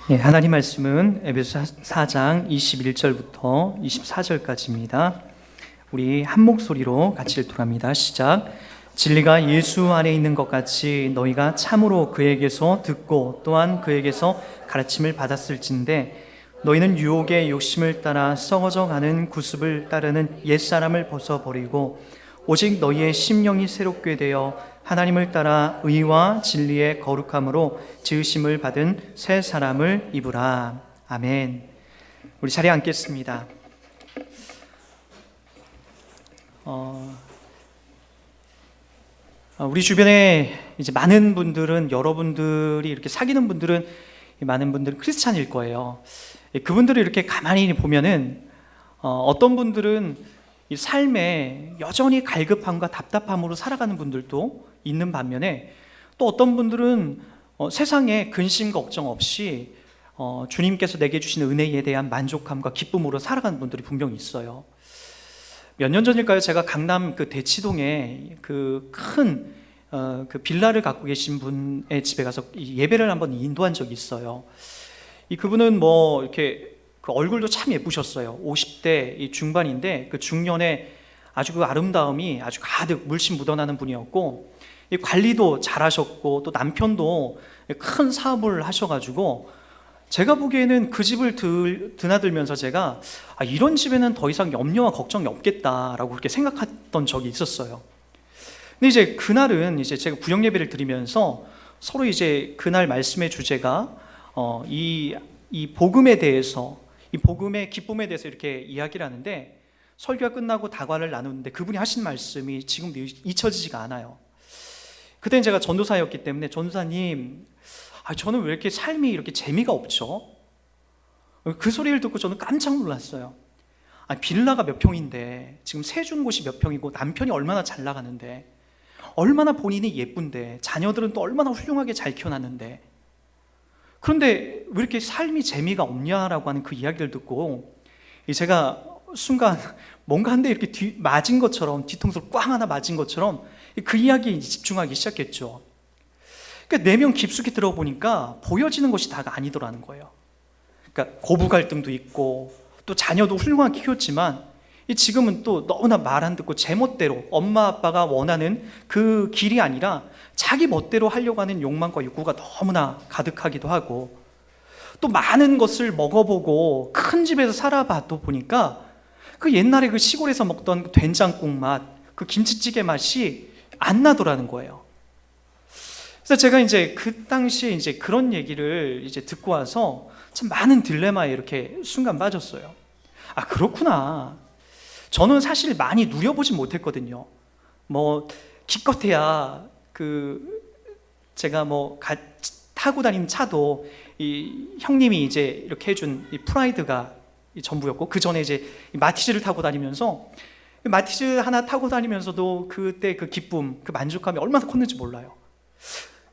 하나님 말씀은 에베소 4장 21절부터 24절까지입니다. 우리 한 목소리로 같이 읽도록합니다. 시작. 진리가 예수 안에 있는 것 같이 너희가 참으로 그에게서 듣고 또한 그에게서 가르침을 받았을진데 너희는 유혹의 욕심을 따라 썩어져 가는 구습을 따르는 옛사람을 벗어버리고 오직 너희의 심령이 새롭게 되어 하나님을 따라 의와 진리의 거룩함으로 지으심을 받은 새 사람을 입으라. 아멘. 우리 자리에 앉겠습니다. 우리 주변에 이제 많은 분들은, 여러분들이 이렇게 사귀는 분들은, 많은 분들은 크리스찬일 거예요. 그분들을 이렇게 가만히 보면은 어떤 분들은 이 삶에 여전히 갈급함과 답답함으로 살아가는 분들도 있는 반면에, 또 어떤 분들은 세상에 근심 걱정 없이 주님께서 내게 주신 은혜에 대한 만족함과 기쁨으로 살아가는 분들이 분명히 있어요. 몇 년 전일까요? 제가 강남 그 대치동에 그 큰 그 빌라를 갖고 계신 분의 집에 가서 예배를 한번 인도한 적이 있어요. 그분은 뭐 이렇게 그 얼굴도 참 예쁘셨어요. 50대 중반인데 그 중년에 아주 그 아름다움이 아주 가득 물씬 묻어나는 분이었고, 이 관리도 잘하셨고 또 남편도 큰 사업을 하셔가지고, 제가 보기에는 그 집을 드나들면서 제가 이런 집에는 더 이상 염려와 걱정이 없겠다라고 그렇게 생각했던 적이 있었어요. 근데 이제 그날은 이제 제가 구역 예배를 드리면서 서로 이제 그날 말씀의 주제가 이 복음에 대해서, 이 복음의 기쁨에 대해서 이렇게 이야기를 하는데, 설교가 끝나고 다과를 나누는데 그분이 하신 말씀이 지금도 잊혀지지가 않아요. 그때는 제가 전도사였기 때문에, 전도사님, 저는 왜 이렇게 삶이 이렇게 재미가 없죠? 그 소리를 듣고 저는 깜짝 놀랐어요. 빌라가 몇 평인데, 지금 세준 곳이 몇 평이고, 남편이 얼마나 잘 나가는데, 얼마나 본인이 예쁜데, 자녀들은 또 얼마나 훌륭하게 잘 키워놨는데, 그런데 왜 이렇게 삶이 재미가 없냐라고 하는 그 이야기를 듣고, 제가 순간 뭔가 한 대 이렇게 맞은 것처럼, 뒤통수를 꽝 하나 맞은 것처럼 그 이야기에 집중하기 시작했죠. 그러니까 내면 깊숙이 들어보니까 보여지는 것이 다가 아니더라는 거예요. 그러니까 고부 갈등도 있고, 또 자녀도 훌륭하게 키웠지만 지금은 또 너무나 말 안 듣고 제멋대로 엄마 아빠가 원하는 그 길이 아니라 자기 멋대로 하려고 하는 욕망과 욕구가 너무나 가득하기도 하고, 또 많은 것을 먹어보고 큰 집에서 살아봐도 보니까 그 옛날에 그 시골에서 먹던 된장국 맛, 그 김치찌개 맛이 안 나더라는 거예요. 그래서 제가 이제 그 당시에 이제 그런 얘기를 이제 듣고 와서 참 많은 딜레마에 이렇게 순간 빠졌어요. 그렇구나. 저는 사실 많이 누려보진 못했거든요. 뭐 기껏해야 제가 타고 다니는 차도 이 형님이 이제 이렇게 해준 이 프라이드가 전부였고, 그 전에 이제 마티즈를 타고 다니면서, 마티즈 하나 타고 다니면서도 그때 그 기쁨, 그 만족감이 얼마나 컸는지 몰라요.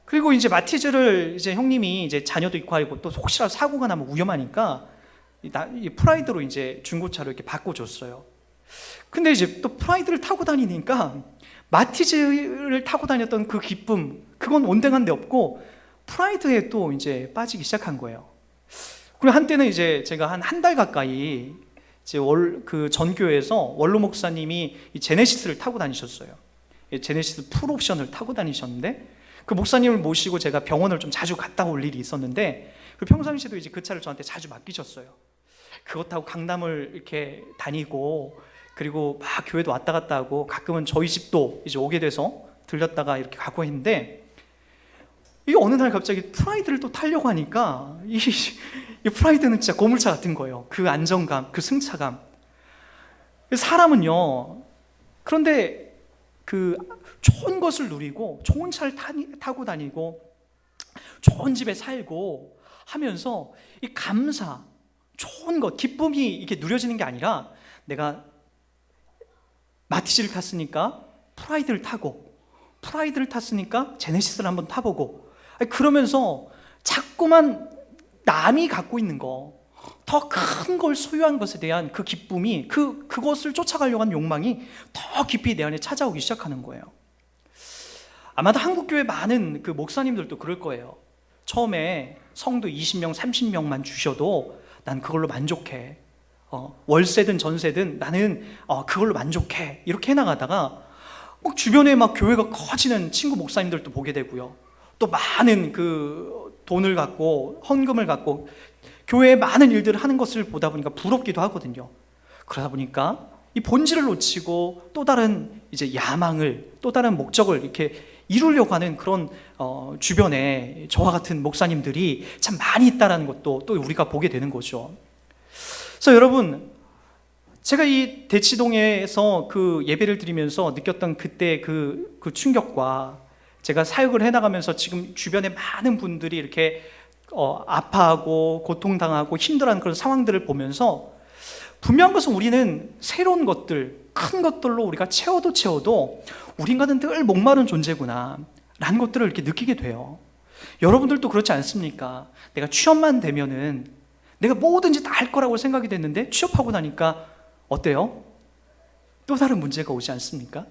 그리고 이제 마티즈를 이제 형님이 이제 자녀도 있고 하고, 또 혹시라도 사고가 나면 위험하니까 이 프라이드로 이제 중고차로 이렇게 바꿔줬어요. 근데 이제 또 프라이드를 타고 다니니까 마티즈를 타고 다녔던 그 기쁨, 그건 온데간 데 없고 프라이드에 또 이제 빠지기 시작한 거예요. 그리고 한때는 이제 제가 한 달 가까이 이제 그 전교에서 원로 목사님이 이 제네시스를 타고 다니셨어요. 제네시스 풀옵션을 타고 다니셨는데, 그 목사님을 모시고 제가 병원을 좀 자주 갔다 올 일이 있었는데, 그 평상시에도 이제 그 차를 저한테 자주 맡기셨어요. 그것 타고 강남을 이렇게 다니고, 그리고 막 교회도 왔다 갔다 하고, 가끔은 저희 집도 이제 오게 돼서 들렸다가 이렇게 가고 했는데, 이 어느 날 갑자기 프라이드를 또 타려고 하니까 이 프라이드는 진짜 고물차 같은 거예요. 그 안정감, 그 승차감. 사람은요, 그런데 그 좋은 것을 누리고 좋은 차를 타고 다니고 좋은 집에 살고 하면서 이 감사, 좋은 것, 기쁨이 이렇게 누려지는 게 아니라, 내가 마티즈를 탔으니까 프라이드를 타고, 프라이드를 탔으니까 제네시스를 한번 타보고, 그러면서 자꾸만 남이 갖고 있는 거, 더 큰 걸 소유한 것에 대한 그 기쁨이, 그것을 쫓아가려고 하는 욕망이 더 깊이 내 안에 찾아오기 시작하는 거예요. 아마도 한국교회 많은 그 목사님들도 그럴 거예요. 처음에 성도 20명, 30명만 주셔도 난 그걸로 만족해. 월세든 전세든 나는 그걸로 만족해. 이렇게 해나가다가 막 주변에 막 교회가 커지는 친구 목사님들도 보게 되고요. 또 많은 그 돈을 갖고 헌금을 갖고 교회에 많은 일들을 하는 것을 보다 보니까 부럽기도 하거든요. 그러다 보니까 이 본질을 놓치고 또 다른 이제 야망을, 또 다른 목적을 이렇게 이루려고 하는 그런 주변에 저와 같은 목사님들이 참 많이 있다는 것도 또 우리가 보게 되는 거죠. 그래서 여러분, 제가 이 대치동에서 그 예배를 드리면서 느꼈던 그때 그 충격과 제가 사역을 해나가면서 지금 주변에 많은 분들이 이렇게 아파하고 고통당하고 힘들어하는 그런 상황들을 보면서 분명한 것은 우리는 새로운 것들, 큰 것들로 우리가 채워도 우리 인간은 늘 목마른 존재구나 라는 것들을 이렇게 느끼게 돼요. 여러분들도 그렇지 않습니까? 내가 취업만 되면은 내가 뭐든지 다 할 거라고 생각이 됐는데 취업하고 나니까 어때요? 또 다른 문제가 오지 않습니까?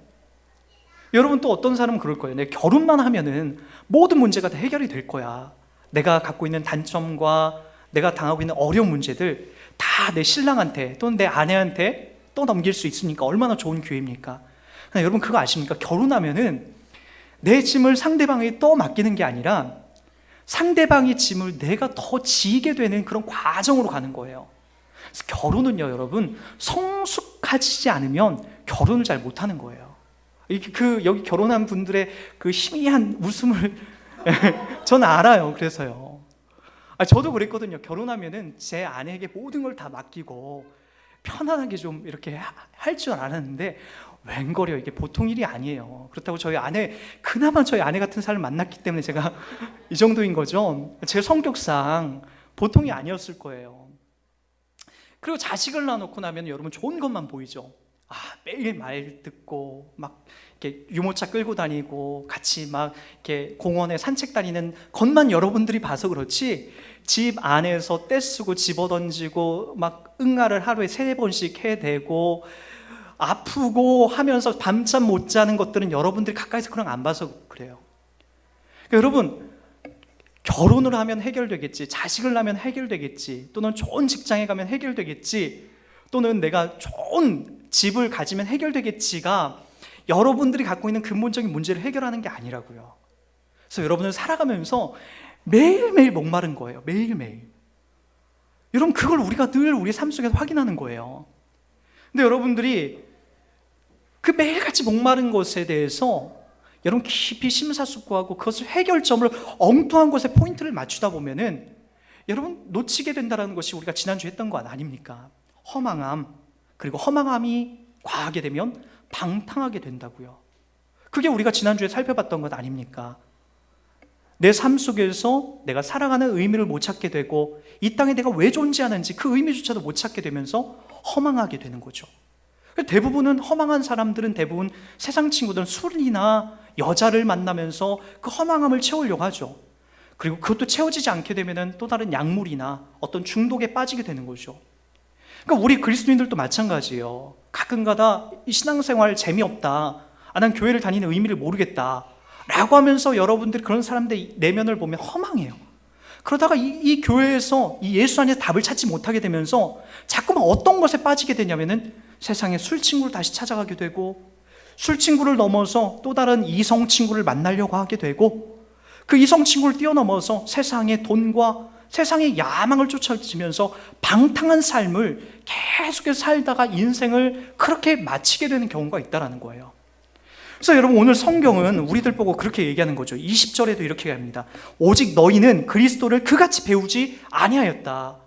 여러분, 또 어떤 사람은 그럴 거예요. 내가 결혼만 하면은 모든 문제가 다 해결이 될 거야. 내가 갖고 있는 단점과 내가 당하고 있는 어려운 문제들 다 내 신랑한테 또는 내 아내한테 떠넘길 수 있으니까 얼마나 좋은 기회입니까? 여러분, 그거 아십니까? 결혼하면은 내 짐을 상대방에게 또 맡기는 게 아니라 상대방의 짐을 내가 더 지게 되는 그런 과정으로 가는 거예요. 그래서 결혼은요, 여러분, 성숙하지 않으면 결혼을 잘 못하는 거예요. 여기 결혼한 분들의 그 희미한 웃음을 저는 알아요. 그래서요. 저도 그랬거든요. 결혼하면은 제 아내에게 모든 걸 다 맡기고 편안하게 좀 이렇게 할 줄 알았는데 웬걸요, 이게 보통 일이 아니에요. 그렇다고 그나마 저희 아내 같은 사람을 만났기 때문에 제가 이 정도인 거죠. 제 성격상 보통이 아니었을 거예요. 그리고 자식을 낳아놓고 나면 여러분 좋은 것만 보이죠. 매일 말 듣고 막 이렇게 유모차 끌고 다니고 같이 막 이렇게 공원에 산책 다니는 것만 여러분들이 봐서 그렇지, 집 안에서 떼쓰고 집어던지고 막 응아를 하루에 3번씩 해대고 아프고 하면서 밤잠 못 자는 것들은 여러분들이 가까이서 그런 거 안 봐서 그래요. 그러니까 여러분, 결혼을 하면 해결되겠지, 자식을 낳으면 해결되겠지, 또는 좋은 직장에 가면 해결되겠지, 또는 내가 좋은 집을 가지면 해결되겠지가 여러분들이 갖고 있는 근본적인 문제를 해결하는 게 아니라고요. 그래서 여러분은 살아가면서 매일매일 목마른 거예요. 매일매일. 여러분, 그걸 우리가 늘 우리 삶 속에서 확인하는 거예요. 근데 여러분들이 그 매일같이 목마른 것에 대해서 여러분 깊이 심사숙고하고 그것을 해결점을 엉뚱한 곳에 포인트를 맞추다 보면은 여러분 놓치게 된다는 것이 우리가 지난주에 했던 것 아닙니까? 허망함, 그리고 허망함이 과하게 되면 방탕하게 된다고요. 그게 우리가 지난주에 살펴봤던 것 아닙니까? 내 삶 속에서 내가 살아가는 의미를 못 찾게 되고 이 땅에 내가 왜 존재하는지 그 의미조차도 못 찾게 되면서 허망하게 되는 거죠. 대부분은 허망한 사람들은 대부분 세상 친구들은 술이나 여자를 만나면서 그 허망함을 채우려고 하죠. 그리고 그것도 채워지지 않게 되면 또 다른 약물이나 어떤 중독에 빠지게 되는 거죠. 그러니까 우리 그리스도인들도 마찬가지예요. 가끔가다 이 신앙생활 재미없다, 난 교회를 다니는 의미를 모르겠다 라고 하면서 여러분들이 그런 사람들의 내면을 보면 허망해요. 그러다가 이 교회에서 이 예수 안에서 답을 찾지 못하게 되면서 자꾸만 어떤 것에 빠지게 되냐면은 세상에 술 친구를 다시 찾아가게 되고, 술 친구를 넘어서 또 다른 이성 친구를 만나려고 하게 되고, 그 이성 친구를 뛰어넘어서 세상의 돈과 세상의 야망을 쫓아지면서 방탕한 삶을 계속해서 살다가 인생을 그렇게 마치게 되는 경우가 있다는 거예요. 그래서 여러분, 오늘 성경은 우리들 보고 그렇게 얘기하는 거죠. 20절에도 이렇게 합니다. 오직 너희는 그리스도를 그같이 배우지 아니하였다.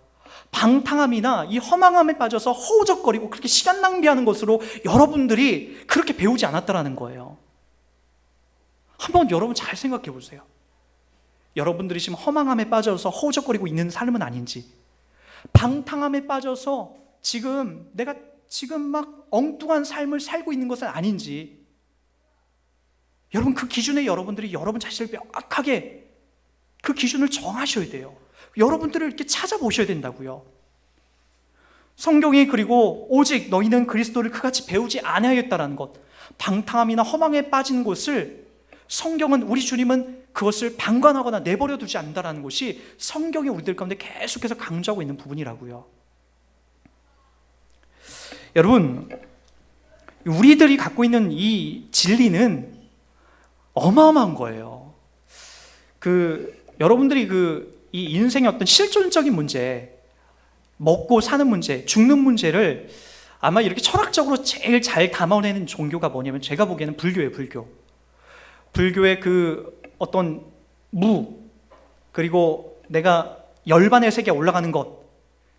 방탕함이나 이 허망함에 빠져서 허우적거리고 그렇게 시간 낭비하는 것으로 여러분들이 그렇게 배우지 않았다는 거예요. 한번 여러분 잘 생각해 보세요. 여러분들이 지금 허망함에 빠져서 허우적거리고 있는 삶은 아닌지, 방탕함에 빠져서 내가 지금 막 엉뚱한 삶을 살고 있는 것은 아닌지, 여러분 그 기준에 여러분들이 여러분 자신을 명확하게 그 기준을 정하셔야 돼요. 여러분들을 이렇게 찾아보셔야 된다고요. 성경이 그리고 오직 너희는 그리스도를 그같이 배우지 아니하였다라는 것, 방탕함이나 허망에 빠진 곳을 성경은, 우리 주님은 그것을 방관하거나 내버려 두지 않는다는 것이 성경이 우리들 가운데 계속해서 강조하고 있는 부분이라고요. 여러분, 우리들이 갖고 있는 이 진리는 어마어마한 거예요. 여러분들이 이 인생의 어떤 실존적인 문제, 먹고 사는 문제, 죽는 문제를 아마 이렇게 철학적으로 제일 잘 담아내는 종교가 뭐냐면, 제가 보기에는 불교예요. 불교의 어떤 그리고 내가 열반의 세계에 올라가는 것,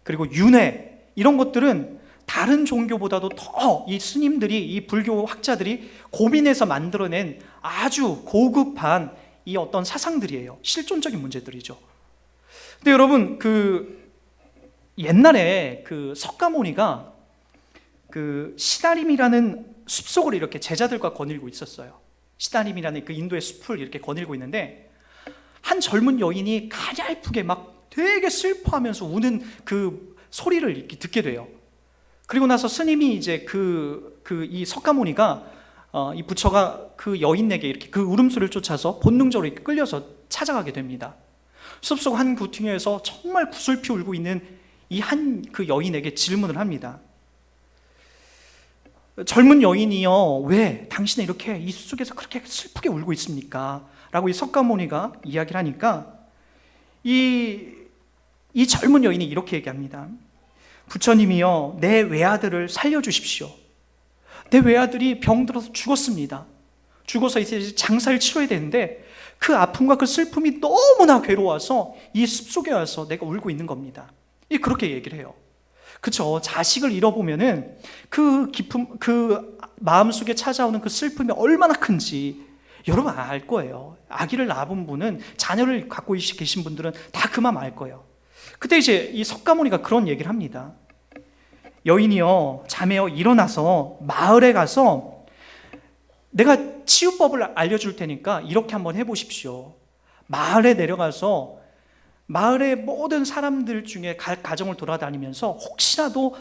그리고 윤회, 이런 것들은 다른 종교보다도 더 이 스님들이, 이 불교 학자들이 고민해서 만들어낸 아주 고급한 이 어떤 사상들이에요. 실존적인 문제들이죠. 근데 여러분, 옛날에 석가모니가 시다림이라는 숲속을 이렇게 제자들과 거닐고 있었어요. 시다림이라는 인도의 숲을 이렇게 거닐고 있는데, 한 젊은 여인이 가냘프게 막 되게 슬퍼하면서 우는 그 소리를 이렇게 듣게 돼요. 그리고 나서 스님이 이제 이 석가모니가, 이 부처가 그 여인에게 이렇게 그 울음소리를 쫓아서 본능적으로 이렇게 끌려서 찾아가게 됩니다. 숲속 한 구퉁이에서 정말 구슬피 울고 있는 이 그 여인에게 질문을 합니다. 젊은 여인이여, 왜 당신은 이렇게 이 숲속에서 그렇게 슬프게 울고 있습니까? 라고 이 석가모니가 이야기를 하니까 이 젊은 여인이 이렇게 얘기합니다. 부처님이여, 내 외아들을 살려주십시오. 내 외아들이 병들어서 죽었습니다. 죽어서 이제 장사를 치러야 되는데 그 아픔과 그 슬픔이 너무나 괴로워서 이 숲속에 와서 내가 울고 있는 겁니다. 그렇게 얘기를 해요. 그쵸? 자식을 잃어보면은 그 기쁨, 그 마음속에 찾아오는 그 슬픔이 얼마나 큰지 여러분 알 거예요. 아기를 낳은 분은, 자녀를 갖고 계신 분들은 다 그 마음 알 거예요. 그때 이제 이 석가모니가 그런 얘기를 합니다. 여인이여, 자매여, 일어나서 마을에 가서 내가 치유법을 알려줄 테니까 이렇게 한번 해보십시오. 마을에 내려가서 마을의 모든 사람들 중에 가정을 돌아다니면서 혹시라도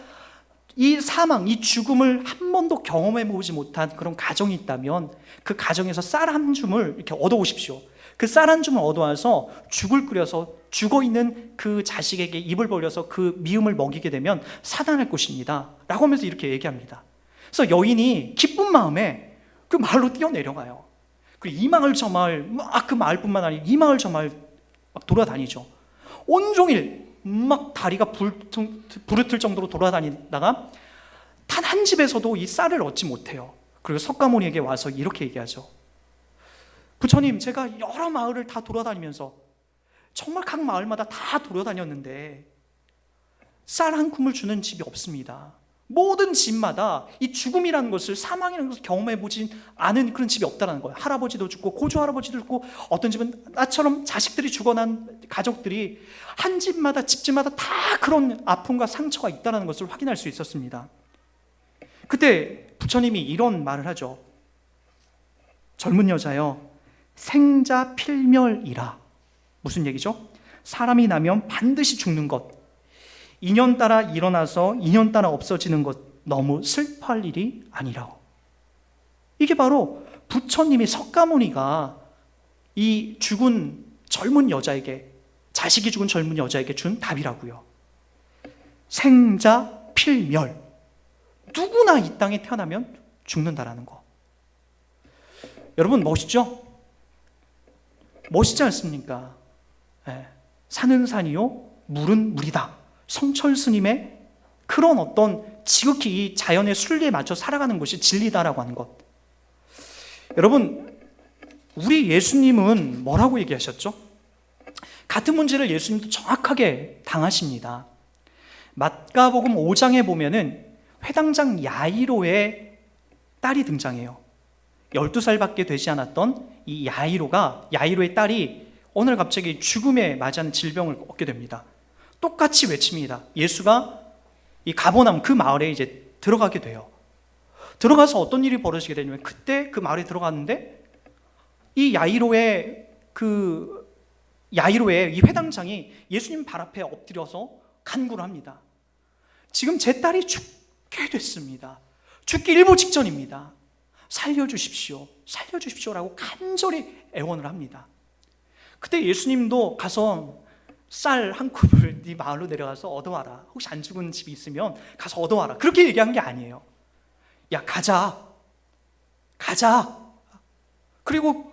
이 사망, 이 죽음을 한 번도 경험해보지 못한 그런 가정이 있다면 그 가정에서 쌀 한 줌을 이렇게 얻어오십시오. 그 쌀 한 줌을 얻어와서 죽을 끓여서 죽어있는 그 자식에게 입을 벌려서 그 미음을 먹이게 되면 살아날 것입니다 라고 하면서 이렇게 얘기합니다. 그래서 여인이 기쁜 마음에 그 마을로 뛰어내려가요. 그리고 이 마을 저 마을, 막 그 마을뿐만 아니라 이 마을 저 마을 막 돌아다니죠. 온종일 막 다리가 부르틀 정도로 돌아다니다가 단 한 집에서도 이 쌀을 얻지 못해요. 그리고 석가모니에게 와서 이렇게 얘기하죠. 부처님, 제가 여러 마을을 다 돌아다니면서 정말 각 마을마다 다 돌아다녔는데 쌀 한 줌을 주는 집이 없습니다. 모든 집마다 이 죽음이라는 것을, 사망이라는 것을 경험해보진 않은 그런 집이 없다는 거예요. 할아버지도 죽고 고조 할아버지도 죽고, 어떤 집은 나처럼 자식들이 죽어난 가족들이 한 집마다 집집마다 다 그런 아픔과 상처가 있다는 것을 확인할 수 있었습니다. 그때 부처님이 이런 말을 하죠. 젊은 여자여, 생자 필멸이라. 무슨 얘기죠? 사람이 나면 반드시 죽는 것, 인연 따라 일어나서 인연 따라 없어지는 것, 너무 슬퍼할 일이 아니라고. 이게 바로 부처님이, 석가모니가 이 죽은 젊은 여자에게, 자식이 죽은 젊은 여자에게 준 답이라고요. 생자 필멸, 누구나 이 땅에 태어나면 죽는다라는 거. 여러분 멋있죠? 멋있지 않습니까? 네. 산은 산이요, 물은 물이다. 성철 스님의 그런 어떤 지극히 이 자연의 순리에 맞춰 살아가는 것이 진리다라고 하는 것. 여러분, 우리 예수님은 뭐라고 얘기하셨죠? 같은 문제를 예수님도 정확하게 당하십니다. 마가복음 5장에 보면은 회당장 야이로의 딸이 등장해요. 12살밖에 되지 않았던 이 야이로의 딸이 오늘 갑자기 죽음에 맞이하는 질병을 얻게 됩니다. 똑같이 외칩니다. 예수가 이 가버나움, 그 마을에 이제 들어가게 돼요. 들어가서 어떤 일이 벌어지게 되냐면, 그때 그 마을에 들어갔는데 이 야이로의 이 회당장이 예수님 발 앞에 엎드려서 간구를 합니다. 지금 제 딸이 죽게 됐습니다. 죽기 일보 직전입니다. 살려주십시오, 살려주십시오라고 간절히 애원을 합니다. 그때 예수님도 가서 쌀 한 컵을 네 마을로 내려가서 얻어와라, 혹시 안 죽은 집이 있으면 가서 얻어와라, 그렇게 얘기한 게 아니에요. 야, 가자. 그리고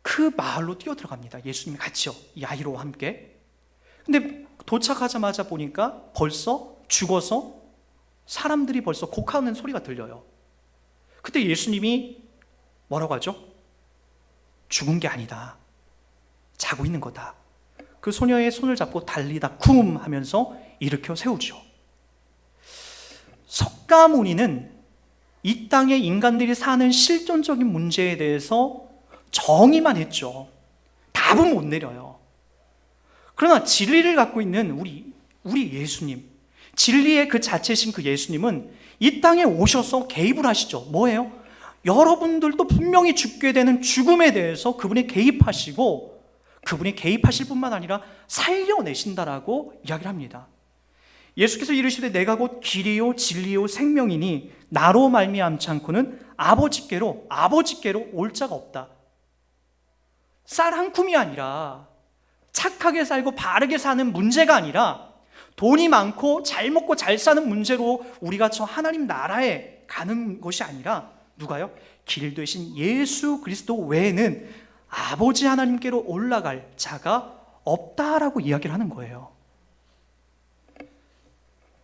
그 마을로 뛰어들어갑니다. 예수님이 같이요, 야이로와 함께. 근데 도착하자마자 보니까 벌써 죽어서 사람들이 벌써 곡하는 소리가 들려요. 그때 예수님이 뭐라고 하죠? 죽은 게 아니다, 자고 있는 거다. 그 소녀의 손을 잡고 달리다 쿵 하면서 일으켜 세우죠. 석가모니는 이 땅에 인간들이 사는 실존적인 문제에 대해서 정의만 했죠. 답은 못 내려요. 그러나 진리를 갖고 있는 우리 예수님, 진리의 그 자체신 그 예수님은 이 땅에 오셔서 개입을 하시죠. 뭐예요? 여러분들도 분명히 죽게 되는 죽음에 대해서 그분이 개입하시고, 그분이 개입하실 뿐만 아니라 살려내신다라고 이야기를 합니다. 예수께서 이르시되 내가 곧 길이요 진리요 생명이니 나로 말미암지 않고는 아버지께로 올 자가 없다. 쌀 한 쿰이 아니라, 착하게 살고 바르게 사는 문제가 아니라, 돈이 많고 잘 먹고 잘 사는 문제로 우리가 저 하나님 나라에 가는 것이 아니라, 누가요? 길 되신 예수 그리스도 외에는 아버지 하나님께로 올라갈 자가 없다라고 이야기를 하는 거예요.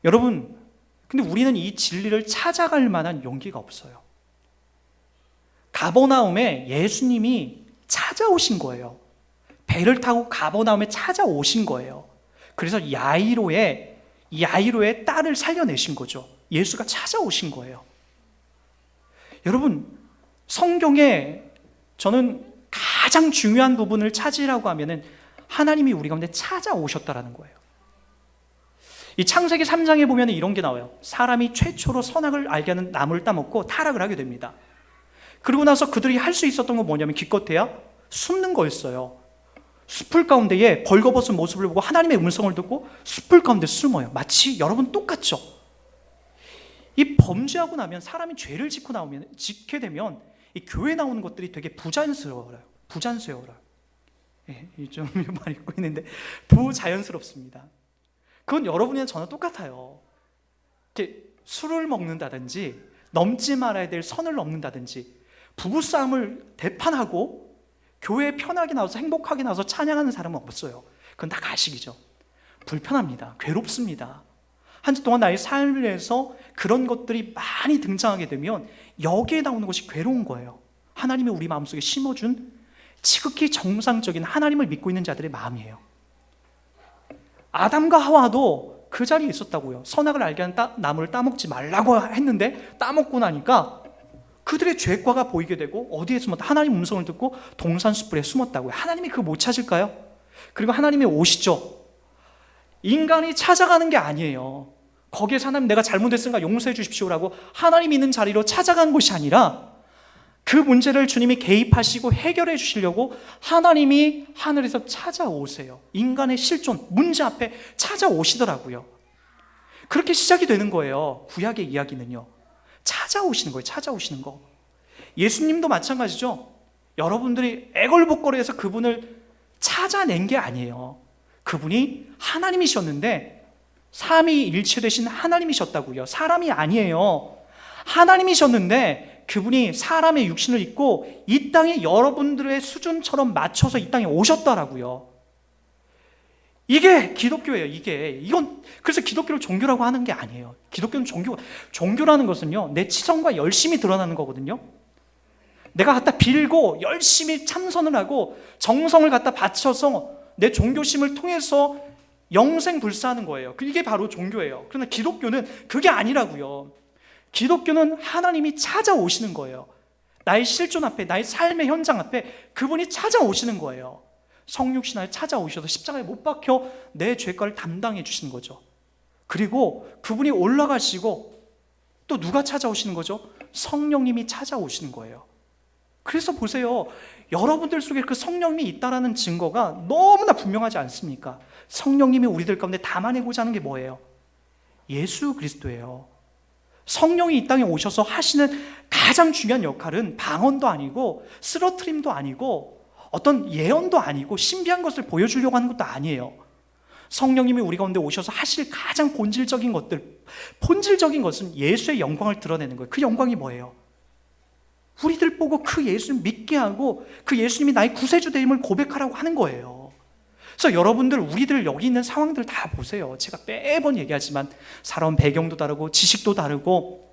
여러분, 근데 우리는 이 진리를 찾아갈 만한 용기가 없어요. 가버나움에 예수님이 찾아오신 거예요. 배를 타고 가버나움에 찾아오신 거예요. 그래서 야이로의 딸을 살려내신 거죠. 예수가 찾아오신 거예요. 여러분, 성경에 저는 가장 중요한 부분을 찾으라고 하면은 하나님이 우리 가운데 찾아오셨다라는 거예요. 이 창세기 3장에 보면 이런 게 나와요. 사람이 최초로 선악을 알게 하는 나무를 따먹고 타락을 하게 됩니다. 그리고 나서 그들이 할 수 있었던 건 뭐냐면 기껏해야 숨는 거였어요. 숲을 가운데에 벌거벗은 모습을 보고 하나님의 음성을 듣고 숲을 가운데 숨어요. 마치 여러분 똑같죠? 이 범죄하고 나면, 사람이 죄를 짓게 되면 이 교회 나오는 것들이 되게 부자연스러워요. 예, 좀 많이 입고 있는데 부자연스럽습니다. 그건 여러분이랑 저는 똑같아요. 이렇게 술을 먹는다든지, 넘지 말아야 될 선을 넘는다든지, 부부싸움을 대판하고 교회에 편하게 나와서 행복하게 나와서 찬양하는 사람은 없어요. 그건 다 가식이죠. 불편합니다. 괴롭습니다. 한 주 동안 나의 삶에서 그런 것들이 많이 등장하게 되면 여기에 나오는 것이 괴로운 거예요. 하나님이 우리 마음속에 심어준 지극히 정상적인 하나님을 믿고 있는 자들의 마음이에요. 아담과 하와도 그 자리에 있었다고요. 선악을 알게 하는 나무를 따먹지 말라고 했는데 따먹고 나니까 그들의 죄과가 보이게 되고 어디에 숨었다? 하나님 음성을 듣고 동산 숯불에 숨었다고요. 하나님이 그거 못 찾을까요? 그리고 하나님이 오시죠. 인간이 찾아가는 게 아니에요. 거기에서 하나님 내가 잘못했으니까 용서해 주십시오라고 하나님 있는 자리로 찾아간 것이 아니라, 그 문제를 주님이 개입하시고 해결해 주시려고 하나님이 하늘에서 찾아오세요. 인간의 실존, 문제 앞에 찾아오시더라고요. 그렇게 시작이 되는 거예요. 구약의 이야기는요. 찾아오시는 거예요. 찾아오시는 거. 예수님도 마찬가지죠. 여러분들이 애걸복걸해서 그분을 찾아낸 게 아니에요. 그분이 하나님이셨는데 삼위일체 되신 하나님이셨다고요. 사람이 아니에요. 하나님이셨는데 그분이 사람의 육신을 입고 이 땅에 여러분들의 수준처럼 맞춰서 이 땅에 오셨다라고요. 이게 기독교예요. 이건 그래서 기독교를 종교라고 하는 게 아니에요. 기독교는 종교라는 것은요, 내 치성과 열심이 드러나는 거거든요. 내가 갖다 빌고 열심히 참선을 하고 정성을 갖다 바쳐서 내 종교심을 통해서 영생불사하는 거예요. 이게 바로 종교예요. 그러나 기독교는 그게 아니라고요. 기독교는 하나님이 찾아오시는 거예요. 나의 실존 앞에, 나의 삶의 현장 앞에 그분이 찾아오시는 거예요. 성육신하에 찾아오셔서 십자가에 못 박혀 내 죄과를 담당해 주시는 거죠. 그리고 그분이 올라가시고 또 누가 찾아오시는 거죠? 성령님이 찾아오시는 거예요. 그래서 보세요. 여러분들 속에 그 성령님이 있다라는 증거가 너무나 분명하지 않습니까? 성령님이 우리들 가운데 담아내고자 하는 게 뭐예요? 예수 그리스도예요. 성령이 이 땅에 오셔서 하시는 가장 중요한 역할은 방언도 아니고 쓰러트림도 아니고 어떤 예언도 아니고 신비한 것을 보여주려고 하는 것도 아니에요. 성령님이 우리 가운데 오셔서 하실 가장 본질적인 것은 예수의 영광을 드러내는 거예요. 그 영광이 뭐예요? 우리들 보고 그 예수를 믿게 하고 그 예수님이 나의 구세주 되임을 고백하라고 하는 거예요. 그래서 여러분들, 우리들 여기 있는 상황들 다 보세요. 제가 매번 얘기하지만 살아온 배경도 다르고 지식도 다르고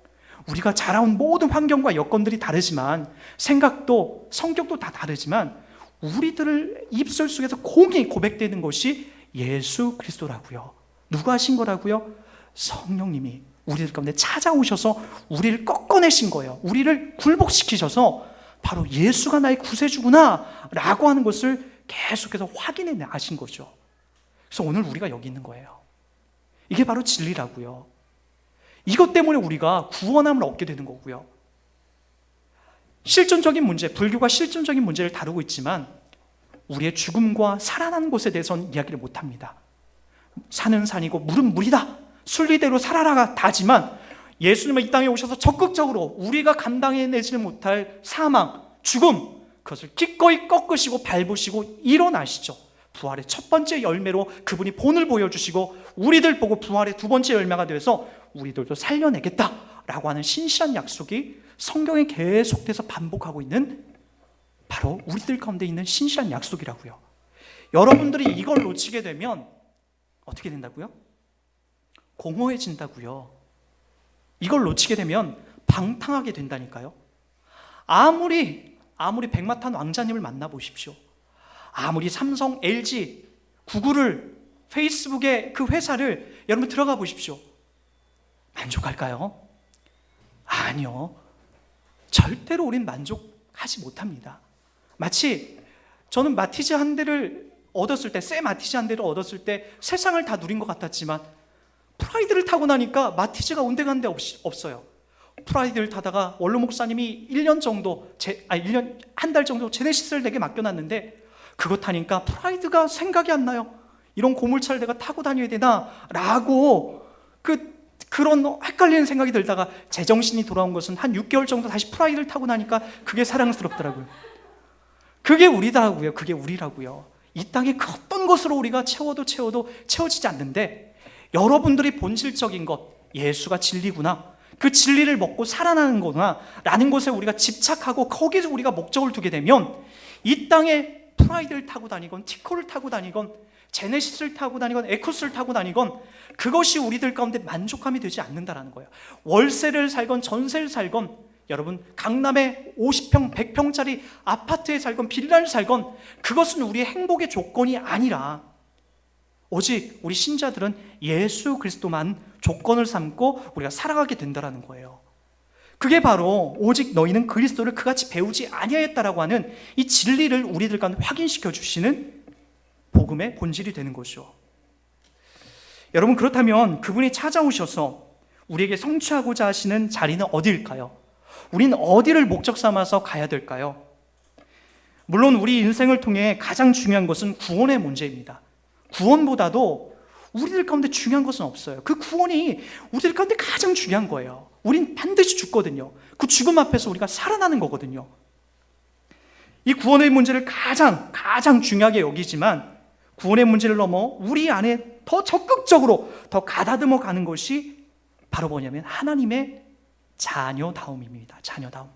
우리가 자라온 모든 환경과 여건들이 다르지만 생각도 성격도 다 다르지만 우리들을 입술 속에서 공히 고백되는 것이 예수 그리스도라고요. 누가 하신 거라고요? 성령님이 우리들 가운데 찾아오셔서 우리를 꺾어내신 거예요. 우리를 굴복시키셔서 바로 예수가 나의 구세주구나 라고 하는 것을 계속해서 확인해 나신 거죠. 그래서 오늘 우리가 여기 있는 거예요. 이게 바로 진리라고요. 이것 때문에 우리가 구원함을 얻게 되는 거고요. 실존적인 문제, 불교가 실존적인 문제를 다루고 있지만 우리의 죽음과 살아나는 것에 대해서는 이야기를 못합니다. 산은 산이고 물은 물이다, 순리대로 살아라 다지만 예수님은 이 땅에 오셔서 적극적으로 우리가 감당해내지 못할 사망, 죽음, 그것을 기꺼이 꺾으시고 밟으시고 일어나시죠. 부활의 첫 번째 열매로 그분이 본을 보여주시고 우리들 보고 부활의 두 번째 열매가 되어서 우리들도 살려내겠다라고 하는 신실한 약속이 성경에 계속돼서 반복하고 있는 바로 우리들 가운데 있는 신실한 약속이라고요. 여러분들이 이걸 놓치게 되면 어떻게 된다고요? 공허해진다고요. 이걸 놓치게 되면 방탕하게 된다니까요. 아무리 백마탄 왕자님을 만나보십시오. 아무리 삼성, LG, 구글을, 페이스북의 그 회사를 여러분 들어가 보십시오. 만족할까요? 아니요. 절대로 우린 만족하지 못합니다. 마치 저는 마티즈 한 대를 얻었을 때, 새 마티즈 한 대를 얻었을 때 세상을 다 누린 것 같았지만 프라이드를 타고 나니까 마티즈가 온데간데 없어요. 프라이드를 타다가 원로 목사님이 1년 정도, 한 달 정도 제네시스를 내게 맡겨놨는데 그거 타니까 프라이드가 생각이 안 나요. 이런 고물차를 내가 타고 다녀야 되나? 라고 그런 헷갈리는 생각이 들다가 제정신이 돌아온 것은 한 6개월 정도 다시 프라이드를 타고 나니까 그게 사랑스럽더라고요. 그게 우리더라고요. 그게 우리라고요. 이 땅에 그 어떤 것으로 우리가 채워도 채워지지 않는데 여러분들이 본질적인 것, 예수가 진리구나, 그 진리를 먹고 살아나는 거구나 라는 것에 우리가 집착하고 거기서 우리가 목적을 두게 되면 이 땅에 프라이드를 타고 다니건 티코를 타고 다니건 제네시스를 타고 다니건 에쿠스를 타고 다니건 그것이 우리들 가운데 만족함이 되지 않는다라는 거예요. 월세를 살건 전세를 살건 여러분 강남에 50평, 100평짜리 아파트에 살건 빌라를 살건 그것은 우리의 행복의 조건이 아니라 오직 우리 신자들은 예수 그리스도만 조건을 삼고 우리가 살아가게 된다는 거예요. 그게 바로 오직 너희는 그리스도를 그같이 배우지 아니하였다라고 하는 이 진리를 우리들 가운데 확인시켜 주시는 복음의 본질이 되는 것이죠. 여러분, 그렇다면 그분이 찾아오셔서 우리에게 성취하고자 하시는 자리는 어디일까요? 우리는 어디를 목적 삼아서 가야 될까요? 물론 우리 인생을 통해 가장 중요한 것은 구원의 문제입니다. 구원보다도 우리들 가운데 중요한 것은 없어요. 그 구원이 우리들 가운데 가장 중요한 거예요. 우린 반드시 죽거든요. 그 죽음 앞에서 우리가 살아나는 거거든요. 이 구원의 문제를 가장 중요하게 여기지만 구원의 문제를 넘어 우리 안에 더 적극적으로 더 가다듬어 가는 것이 바로 뭐냐면 하나님의 자녀다움입니다. 자녀다움.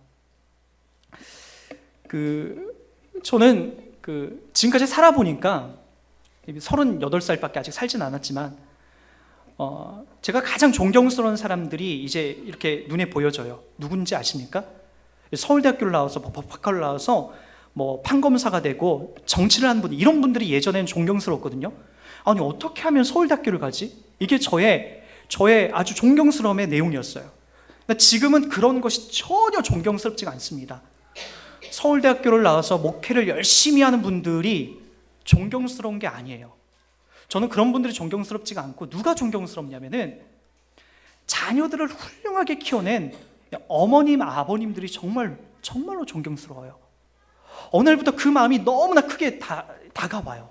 저는 지금까지 살아보니까 38살밖에 아직 살진 않았지만 제가 가장 존경스러운 사람들이 이제 이렇게 눈에 보여져요. 누군지 아십니까? 서울대학교를 나와서 법학과를 나와서 뭐 판검사가 되고 정치를 하는 분들, 이런 분들이 예전에는 존경스러웠거든요. 아니 어떻게 하면 서울대학교를 가지? 이게 저의 아주 존경스러움의 내용이었어요. 지금은 그런 것이 전혀 존경스럽지가 않습니다. 서울대학교를 나와서 목회를 열심히 하는 분들이 존경스러운 게 아니에요. 저는 그런 분들이 존경스럽지가 않고 누가 존경스럽냐면은 자녀들을 훌륭하게 키워낸 어머님, 아버님들이 정말로 존경스러워요. 어느 날부터 그 마음이 너무나 크게 다가와요.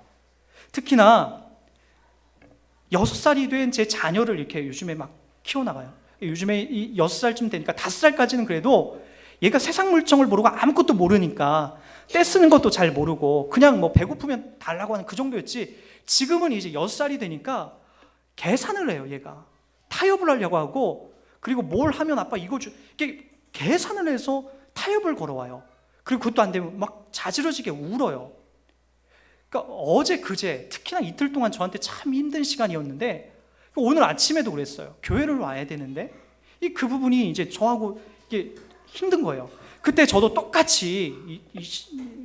특히나 6살이 된 제 자녀를 이렇게 요즘에 막 키워나가요. 요즘에 6살쯤 되니까 5살까지는 그래도 얘가 세상 물정을 모르고 아무것도 모르니까 떼쓰는 것도 잘 모르고 그냥 뭐 배고프면 달라고 하는 그 정도였지, 지금은 이제 6살이 되니까 계산을 해요. 얘가 타협을 하려고 하고, 그리고 뭘 하면 아빠 이거 이게 계산을 해서 타협을 걸어와요. 그리고 그것도 안 되면 막 자지러지게 울어요. 그러니까 어제 그제 특히나 이틀 동안 저한테 참 힘든 시간이었는데, 오늘 아침에도 그랬어요. 교회를 와야 되는데 그 부분이 이제 저하고 이게 힘든 거예요. 그때 저도 똑같이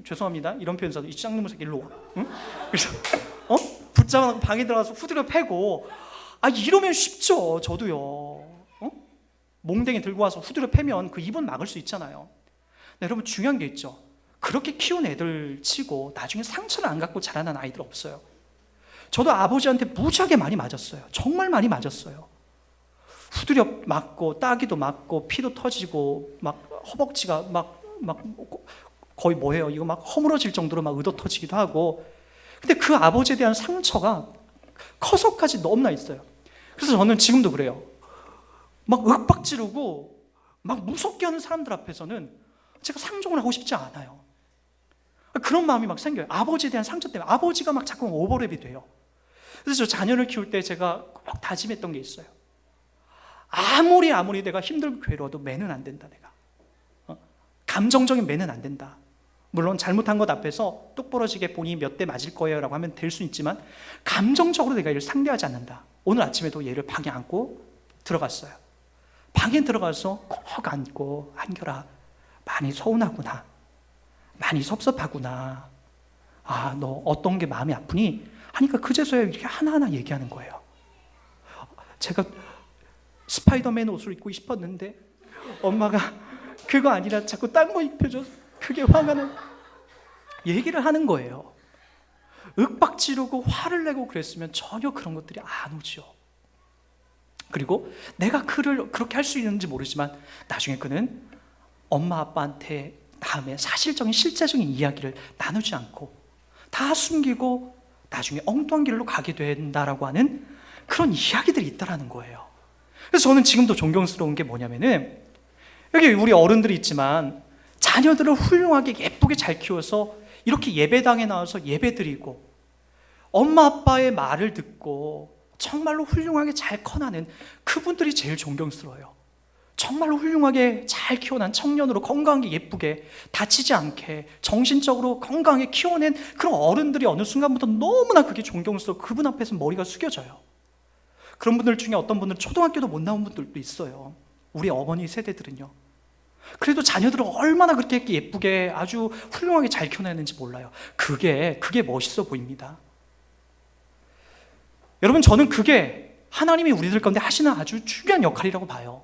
죄송합니다 이런 표현 써도, 이 쌍놈의 새끼 일로 와, 응? 그래서 붙잡아놓고 방에 들어가서 후드려 패고, 이러면 쉽죠. 저도요. 몽댕이 들고 와서 후드려 패면 그 입은 막을 수 있잖아요. 네, 여러분 중요한 게 있죠. 그렇게 키운 애들 치고 나중에 상처를 안 갖고 자라난 아이들 없어요. 저도 아버지한테 무지하게 많이 맞았어요. 정말 많이 맞았어요. 후드려 맞고 따기도 맞고 피도 터지고 막 허벅지가 막 거의 뭐예요? 이거 막 허물어질 정도로 막 의도 터지기도 하고. 근데 그 아버지에 대한 상처가 커서까지 너무나 있어요. 그래서 저는 지금도 그래요. 막 윽박 지르고 막 무섭게 하는 사람들 앞에서는 제가 상종을 하고 싶지 않아요. 그런 마음이 막 생겨요. 아버지에 대한 상처 때문에. 아버지가 막 자꾸 오버랩이 돼요. 그래서 저 자녀를 키울 때 제가 꼭 다짐했던 게 있어요. 아무리 내가 힘들고 괴로워도 매는 안 된다. 내가 감정적인 매는 안 된다. 물론 잘못한 것 앞에서 똑부러지게 본인이 몇 대 맞을 거예요 라고 하면 될 수 있지만, 감정적으로 내가 얘를 상대하지 않는다. 오늘 아침에도 얘를 방에 안고 들어갔어요. 방에 들어가서 꼭 안고, 한결아 많이 서운하구나, 많이 섭섭하구나, 너 어떤 게 마음이 아프니? 하니까 그제서야 이렇게 하나하나 얘기하는 거예요. 제가 스파이더맨 옷을 입고 싶었는데 엄마가 그거 아니라 자꾸 딴 거 입혀줘서 그게 화가 나요. 얘기를 하는 거예요. 윽박 지르고 화를 내고 그랬으면 전혀 그런 것들이 안 오죠. 그리고 내가 그를 그렇게 할 수 있는지 모르지만 나중에 그는 엄마 아빠한테 다음에 사실적인 실제적인 이야기를 나누지 않고 다 숨기고 나중에 엉뚱한 길로 가게 된다라고 하는 그런 이야기들이 있다라는 거예요. 그래서 저는 지금도 존경스러운 게 뭐냐면은, 여기 우리 어른들이 있지만 자녀들을 훌륭하게 예쁘게 잘 키워서 이렇게 예배당에 나와서 예배드리고 엄마 아빠의 말을 듣고 정말로 훌륭하게 잘 커나는 그분들이 제일 존경스러워요. 정말로 훌륭하게 잘 키워난 청년으로 건강하게 예쁘게 다치지 않게 정신적으로 건강하게 키워낸 그런 어른들이 어느 순간부터 너무나 그게 존경스러워 그분 앞에서 머리가 숙여져요. 그런 분들 중에 어떤 분들은 초등학교도 못 나온 분들도 있어요. 우리 어머니 세대들은요. 그래도 자녀들을 얼마나 그렇게 예쁘게 아주 훌륭하게 잘 키워냈는지 몰라요. 그게 멋있어 보입니다. 여러분, 저는 그게 하나님이 우리들 가운데 하시는 아주 중요한 역할이라고 봐요.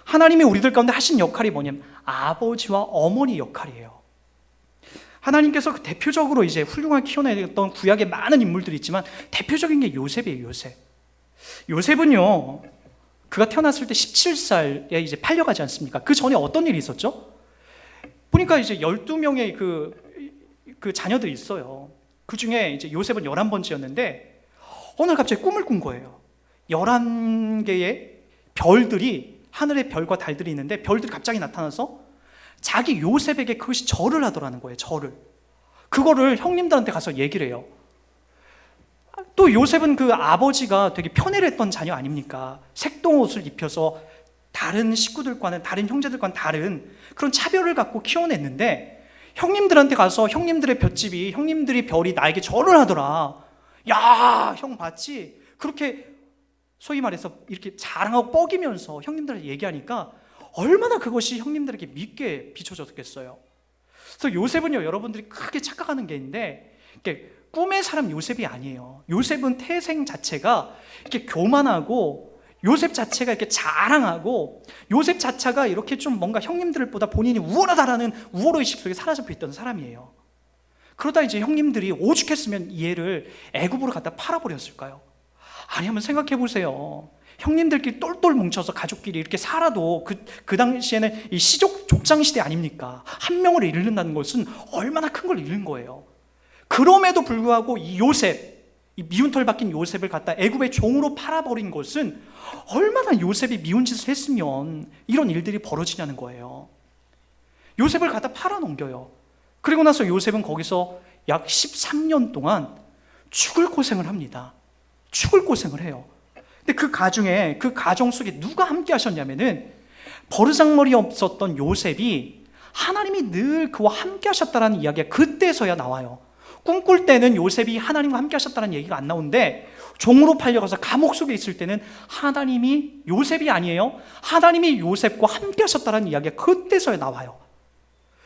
하나님이 우리들 가운데 하신 역할이 뭐냐면 아버지와 어머니 역할이에요. 하나님께서 그 대표적으로 이제 훌륭하게 키워냈던 구약의 많은 인물들이 있지만 대표적인 게 요셉이에요. 요셉은요, 그가 태어났을 때 17살에 이제 팔려가지 않습니까? 그 전에 어떤 일이 있었죠? 보니까 이제 12명의 그 자녀들이 있어요. 그 중에 이제 요셉은 11번째였는데 어느 날 갑자기 꿈을 꾼 거예요. 11개의 별들이, 하늘의 별과 달들이 있는데 별들이 갑자기 나타나서 자기 요셉에게 그것이 절을 하더라는 거예요. 절을. 그거를 형님들한테 가서 얘기를 해요. 또 요셉은 그 아버지가 되게 편애를 했던 자녀 아닙니까? 색동옷을 입혀서 다른 식구들과는, 다른 형제들과는 다른 그런 차별을 갖고 키워냈는데, 형님들한테 가서 형님들의 볏집이, 형님들이 별이 나에게 절을 하더라. 야, 형 봤지? 그렇게 소위 말해서 이렇게 자랑하고 뻐기면서 형님들한테 얘기하니까 얼마나 그것이 형님들에게 믿게 비춰졌겠어요. 그래서 요셉은요, 여러분들이 크게 착각하는 게 있는데, 이렇게 꿈의 사람 요셉이 아니에요. 요셉은 태생 자체가 이렇게 교만하고, 요셉 자체가 이렇게 자랑하고, 요셉 자체가 이렇게 좀 뭔가 형님들보다 본인이 우월하다라는 우월의식 속에 사로잡혀 있던 사람이에요. 그러다 이제 형님들이 오죽했으면 이 애를 애굽으로 갖다 팔아버렸을까요? 아니, 한번 생각해 보세요. 형님들끼리 똘똘 뭉쳐서 가족끼리 이렇게 살아도 그 당시에는 이 족장 시대 아닙니까? 한 명을 잃는다는 것은 얼마나 큰 걸 잃는 거예요. 그럼에도 불구하고 이 요셉, 이 미운 털 박힌 요셉을 갖다 애굽의 종으로 팔아버린 것은 얼마나 요셉이 미운 짓을 했으면 이런 일들이 벌어지냐는 거예요. 요셉을 갖다 팔아넘겨요. 그리고 나서 요셉은 거기서 약 13년 동안 죽을 고생을 합니다. 죽을 고생을 해요. 근데 그 가정 속에 누가 함께 하셨냐면은 버르장머리 없었던 요셉이 하나님이 늘 그와 함께 하셨다라는 이야기가 그때서야 나와요. 꿈꿀 때는 요셉이 하나님과 함께 하셨다는 얘기가 안 나오는데 종으로 팔려가서 감옥 속에 있을 때는 하나님이 요셉이 아니에요. 하나님이 요셉과 함께 하셨다는 이야기가 그때서야 나와요.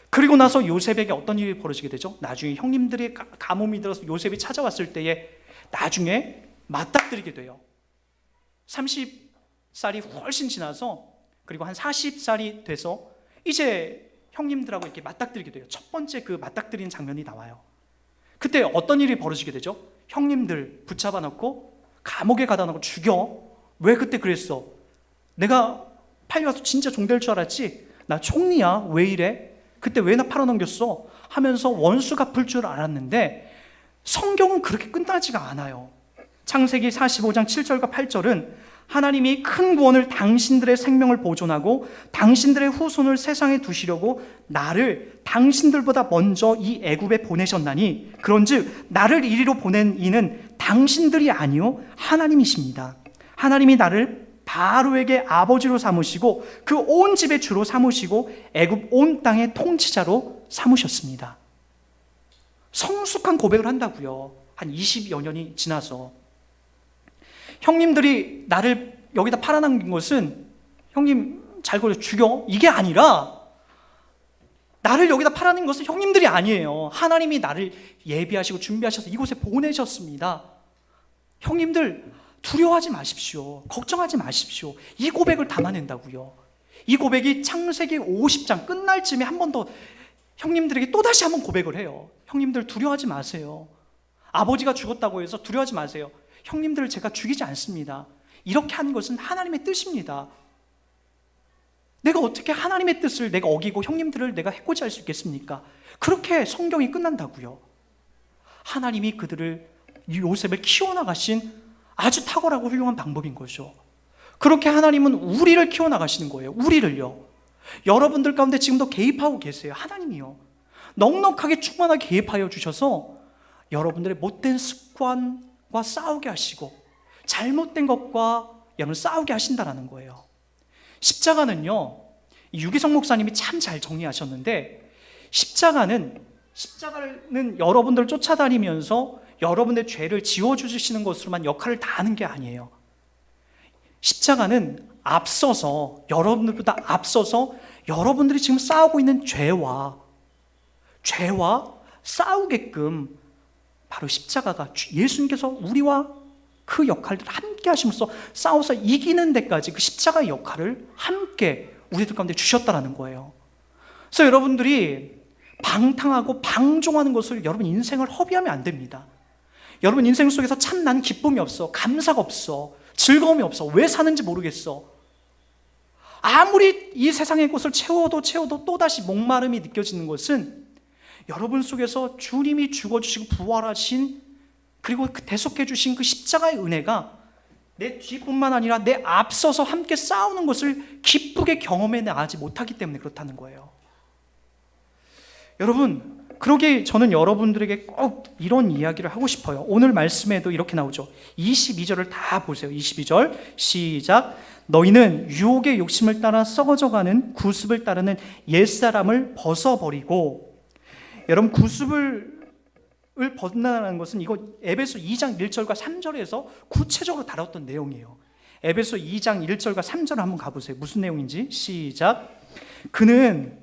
그리고 나서 요셉에게 어떤 일이 벌어지게 되죠? 나중에 형님들의 가뭄이 들어서 요셉이 찾아왔을 때에 나중에 맞닥뜨리게 돼요. 30살이 훨씬 지나서 그리고 한 40살이 돼서 이제 형님들하고 이렇게 맞닥뜨리게 돼요. 첫 번째 그 맞닥뜨리는 장면이 나와요. 그때 어떤 일이 벌어지게 되죠? 형님들 붙잡아 놓고 감옥에 가다 놓고 죽여. 왜 그때 그랬어? 내가 팔려서 진짜 종 될 줄 알았지? 나 총리야. 왜 이래? 그때 왜 나 팔아넘겼어? 하면서 원수 갚을 줄 알았는데 성경은 그렇게 끝나지가 않아요. 창세기 45장 7절과 8절은 하나님이 큰 구원을 당신들의 생명을 보존하고 당신들의 후손을 세상에 두시려고 나를 당신들보다 먼저 이 애굽에 보내셨나니 그런즉 나를 이리로 보낸 이는 당신들이 아니요 하나님이십니다. 하나님이 나를 바로에게 아버지로 삼으시고 그 온 집의 주로 삼으시고 애굽 온 땅의 통치자로 삼으셨습니다. 성숙한 고백을 한다고요. 한 20여 년이 지나서 형님들이 나를 여기다 팔아넘긴 것은 형님 잘 걸려 죽여 이게 아니라 나를 여기다 팔아넘긴 것은 형님들이 아니에요. 하나님이 나를 예비하시고 준비하셔서 이곳에 보내셨습니다. 형님들 두려워하지 마십시오. 걱정하지 마십시오. 이 고백을 담아낸다고요. 이 고백이 창세기 50장 끝날 쯤에 한 번 더 형님들에게 또다시 한번 고백을 해요. 형님들 두려워하지 마세요. 아버지가 죽었다고 해서 두려워하지 마세요. 형님들을 제가 죽이지 않습니다. 이렇게 한 것은 하나님의 뜻입니다. 내가 어떻게 하나님의 뜻을 내가 어기고 형님들을 내가 해코지 할 수 있겠습니까? 그렇게 성경이 끝난다고요. 하나님이 그들을 요셉을 키워나가신 아주 탁월하고 훌륭한 방법인 거죠. 그렇게 하나님은 우리를 키워나가시는 거예요. 우리를요. 여러분들 가운데 지금도 개입하고 계세요. 하나님이요. 넉넉하게 충만하게 개입하여 주셔서 여러분들의 못된 습관과 싸우게 하시고 잘못된 것과 여러분 싸우게 하신다라는 거예요. 십자가는요, 유기성 목사님이 참 잘 정리하셨는데 십자가는 여러분들 쫓아다니면서 여러분의 죄를 지워주시는 것으로만 역할을 다 하는 게 아니에요. 십자가는 여러분들보다 앞서서 여러분들이 지금 싸우고 있는 죄와 싸우게끔 바로 십자가가 예수님께서 우리와 그 역할을 함께 하시면서 싸워서 이기는 데까지 그 십자가의 역할을 함께 우리들 가운데 주셨다는 거예요. 그래서 여러분들이 방탕하고 방종하는 것을 여러분 인생을 허비하면 안 됩니다. 여러분 인생 속에서 참 나는 기쁨이 없어, 감사가 없어, 즐거움이 없어, 왜 사는지 모르겠어. 아무리 이 세상의 것을 채워도 또다시 목마름이 느껴지는 것은 여러분 속에서 주님이 죽어주시고 부활하신 그리고 대속해 주신 그 십자가의 은혜가 내 뒤뿐만 아니라 내 앞서서 함께 싸우는 것을 기쁘게 경험해 나가지 못하기 때문에 그렇다는 거예요. 여러분, 그러게 저는 여러분들에게 꼭 이런 이야기를 하고 싶어요. 오늘 말씀에도 이렇게 나오죠. 22절을 다 보세요. 22절 시작. 너희는 유혹의 욕심을 따라 썩어져가는 구습을 따르는 옛사람을 벗어버리고. 여러분, 구습을 벗는다는 것은 이거 에베소 2장 1절과 3절에서 구체적으로 다뤘던 내용이에요. 에베소 2장 1절과 3절을 한번 가보세요. 무슨 내용인지 시작. 그는